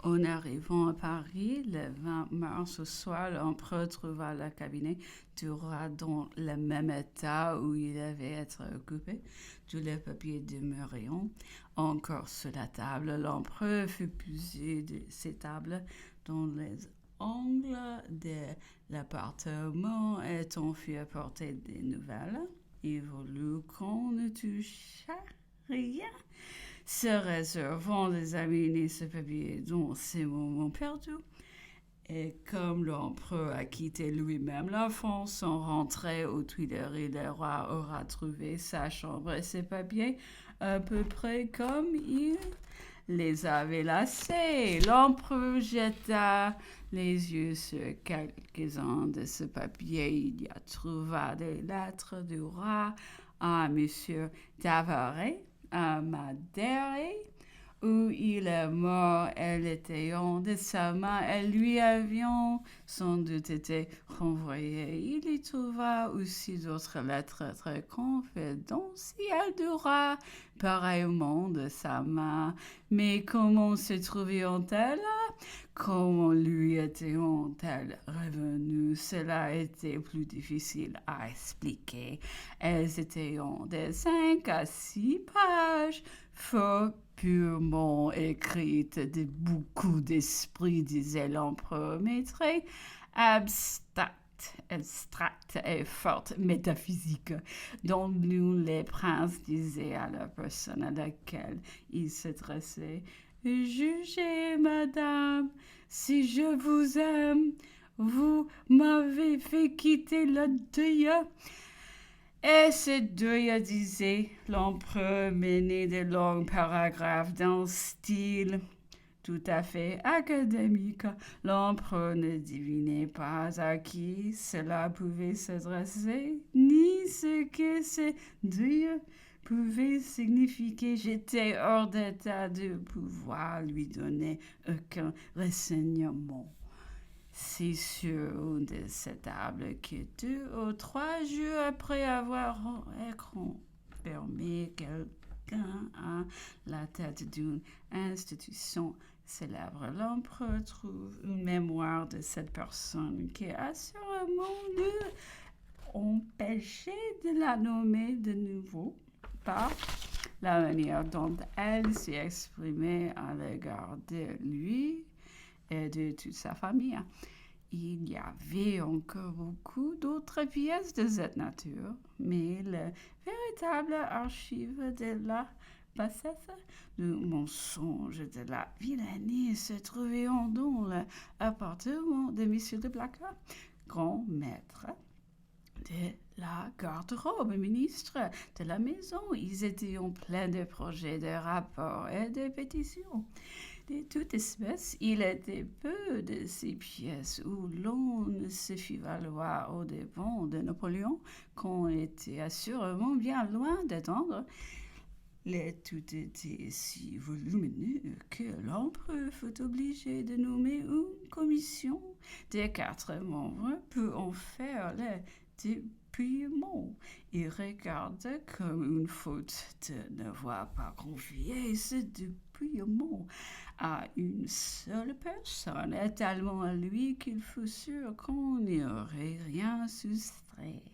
En arrivant à Paris, le 20 mars au soir, l'empereur trouva le cabinet du roi dans le même état où il avait été occupé. Tous les papiers demeuraient encore sur la table. L'empereur fit puiser de ces tables dans les angles de l'appartement et on fit apporter des nouvelles. Il voulut qu'on ne touchât rien, se réservant d'examiner ce papier dans ces moments perdus. Et comme l'empereur a quitté lui-même la France sans rentrer aux Tuileries, le roi aura trouvé sa chambre et ses papiers à peu près comme il les avait laissés. L'empereur jeta les yeux sur quelques-uns de ce papier. Il y a trouvé des lettres du roi à Monsieur d'Avaray, à Madère, où il est mort, elle était de sa main, et lui avions sans doute été renvoyés. Il y trouva aussi d'autres lettres très confidentielles du roi, pareillement de sa main. Mais comment se trouvaient-elles? Comment lui étaient-elles revenues? Cela était plus difficile à expliquer. Elles étaient de 5 à 6 pages, fort purement écrite de beaucoup d'esprit, disait l'empereur, mais très abstraite et forte métaphysique, dont nous les princes disaient à la personne à laquelle ils s'adressaient: Jugez, madame, si je vous aime, vous m'avez fait quitter le deuil. Et ce deuil, disait l'empereur, mené de longs paragraphes d'un style tout à fait académique. L'empereur ne devinait pas à qui cela pouvait s'adresser, ni ce que ce deuil pouvait signifier. J'étais hors d'état de pouvoir lui donner aucun renseignement. C'est sur une de ces tables que 2 ou 3 jours après avoir confirmé quelqu'un à la tête d'une institution célèbre, l'empereur trouve une mémoire de cette personne qui assurément l'empêchait de la nommer de nouveau par la manière dont elle s'est exprimée à l'égard de lui et de toute sa famille. Il y avait encore beaucoup d'autres pièces de cette nature, mais le véritable archive de la bassesse, du mensonge, de la vilainie se trouvait dans l'appartement de M. de Blacas, grand maître de la garde-robe, ministre de la maison. Ils étaient en plein de projets, de rapports et de pétitions. De toute espèce, il était peu de ces pièces où l'on se fit valoir aux dépens de Napoléon, qu'on était assurément bien loin d'attendre. Les tout était si volumineux que l'empereur fut obligé de nommer une commission de 4 membres pour en faire le dépouillement. Il regarda comme une faute de n'avoir pas confié ce dépouillement à une seule personne, et tellement à lui qu'il fut sûr qu'on n'y aurait rien soustrait.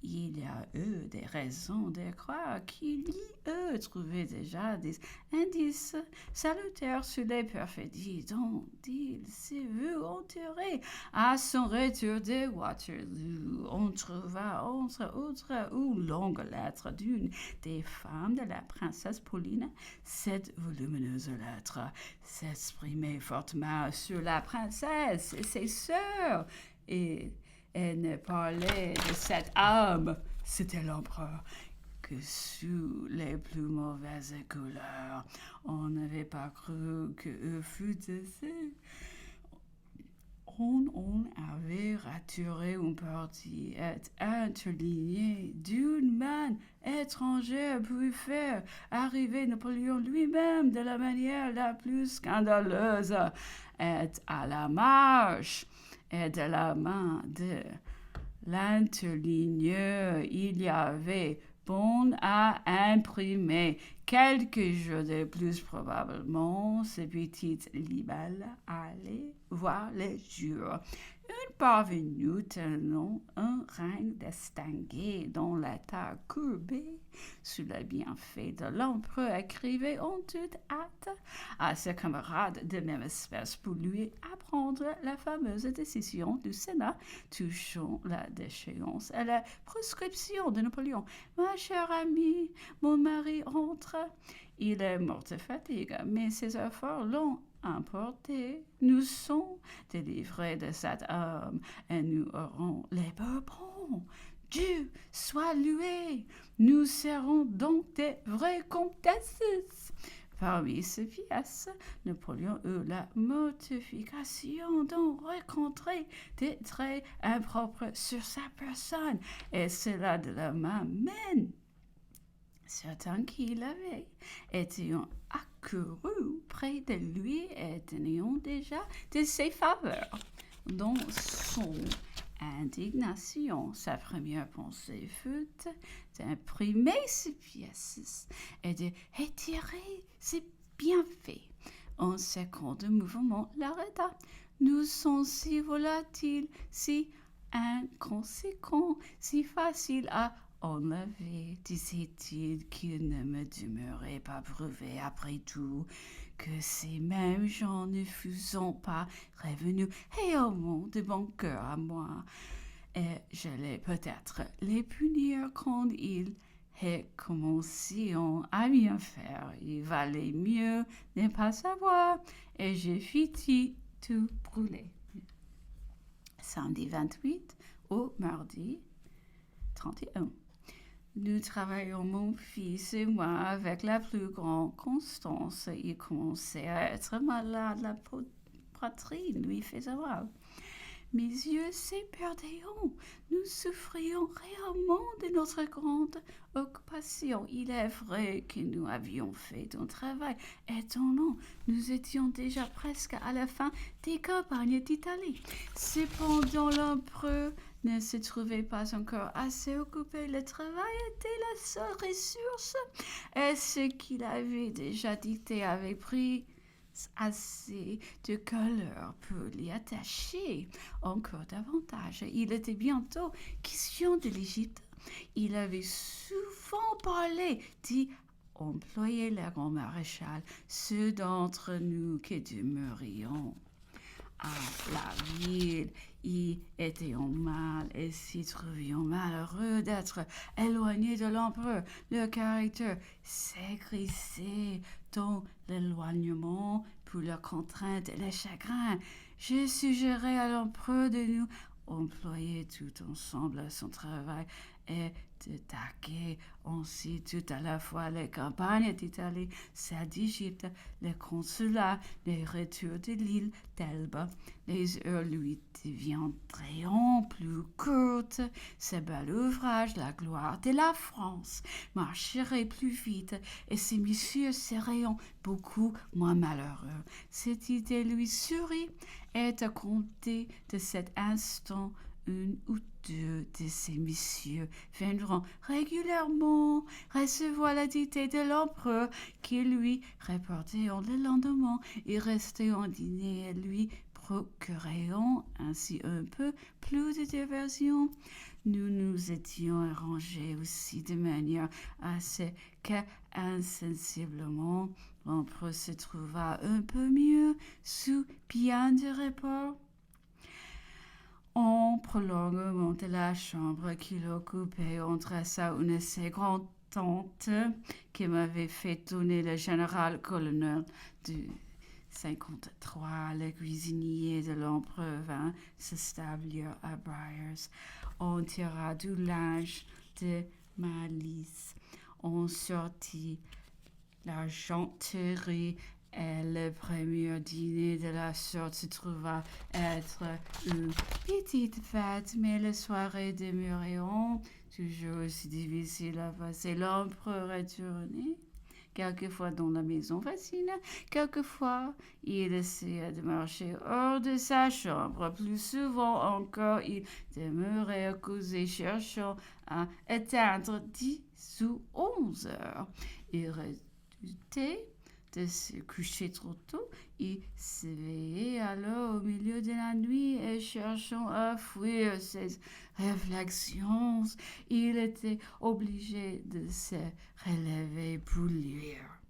Il y a eu des raisons de croire qu'il y eut trouvé déjà des indices salutaires sur les perfidies dont il s'est vu enterré. À son retour de Waterloo, on trouva entre autres une longue lettre d'une des femmes de la princesse Pauline. Cette volumineuse lettre s'exprimait fortement sur la princesse et ses sœurs, et ne parlait de cette âme, c'était l'empereur, que sous les plus mauvaises couleurs. On n'avait pas cru que fût assez. On avait raturé une partie et interligné d'une main étrangère pour faire arriver Napoléon lui-même de la manière la plus scandaleuse, et à la marche et de la main de l'interligneur, il y avait bon à imprimer Quelques jours de plus probablement, ce petit libelle allait voir le jour. Un parvenu tenant un règne distingué dont la taille courbée sous le bienfait de l'empereur écrivait en toute hâte à ses camarades de même espèce pour lui apprendre la fameuse décision du Sénat touchant la déchéance et la proscription de Napoléon. Ma chère amie, mon mari entre. Il est mort de fatigue, mais ses efforts l'ont emporté. Nous sommes délivrés de cet homme et nous aurons les Bourbons. Dieu soit loué. Nous serons donc des vraies comtesses. Parmi ces pièces, Napoléon eut la mortification d'en rencontrer des traits impropres sur sa personne, et cela de la main même. Certains qui l'avaient étaient accourus près de lui et tenaient déjà de ses faveurs. Dans son indignation, sa première pensée fut d'imprimer ces pièces et de retirer ses bienfaits. Un second mouvement l'arrêta. Nous sommes si volatiles, si inconséquents, si faciles à enlever, disait-il, qu'il ne me demeurait pas prouvé après tout que ces mêmes gens ne fussent pas revenus réellement de bon cœur à moi, et j'allais peut-être les punir quand ils recommencèrent à bien faire. Il valait mieux ne pas savoir, et je fis tout brûler. Samedi 28 au mardi 31. Nous travaillons, mon fils et moi, avec la plus grande constance. Il commençait à être malade, la poitrine lui faisait mal. Mes yeux s'éperdaient. Nous souffrions réellement de notre grande occupation. Il est vrai que nous avions fait un travail étonnant. Nous étions déjà presque à la fin des campagnes d'Italie. Cependant, l'empereur ne se trouvait pas encore assez occupé. Le travail était la seule ressource, et ce qu'il avait déjà dicté avait pris assez de couleur pour l'y attacher encore davantage. Il était bientôt question de l'Égypte. Il avait souvent parlé d'y employer le grand maréchal, ceux d'entre nous qui demeurions à la ville y étaient en mal et s'y trouvions malheureux d'être éloignés de l'empereur. Le caractère s'aigrissait dans l'éloignement pour la contrainte et le chagrin. Je suggérais à l'empereur de nous employer tout ensemble à son travail et de taquer ainsi tout à la fois les campagnes d'Italie, celles d'Égypte, le consulat, les retours de l'île d'Elbe. Les heures lui deviendront plus courtes. Ce bel ouvrage, la gloire de la France, marcherait plus vite et ces messieurs seraient beaucoup moins malheureux. Cette idée lui sourit et à compter de cet instant, une ou deux de ces messieurs viendront régulièrement recevoir la dictée de l'empereur qui lui reportait le lendemain et restait en dîner et lui procurant ainsi un peu plus de diversion. Nous nous étions arrangés aussi de manière à ce qu'insensiblement l'empereur se trouva un peu mieux sous bien de repos. En prolongement de la chambre qu'il occupait, entre ça une seconde tante qui m'avait fait donner le général-colonel du 53, le cuisinier de l'empereur vint s'établir à Briars. On tira du linge de malice. On sortit l'argenterie et le premier dîner de la sorte se trouva être une petite fête, mais les soirées demeurèrent toujours aussi difficiles à passer. L'empereur retournait quelquefois dans la maison voisine, quelquefois il essayait de marcher hors de sa chambre. Plus souvent encore, il demeurait à causer, cherchant à atteindre 10 ou 11 heures. Il difficulté de se coucher trop tôt, il s'éveillait alors au milieu de la nuit et cherchant à fuir ses réflexions, il était obligé de se relever pour lire.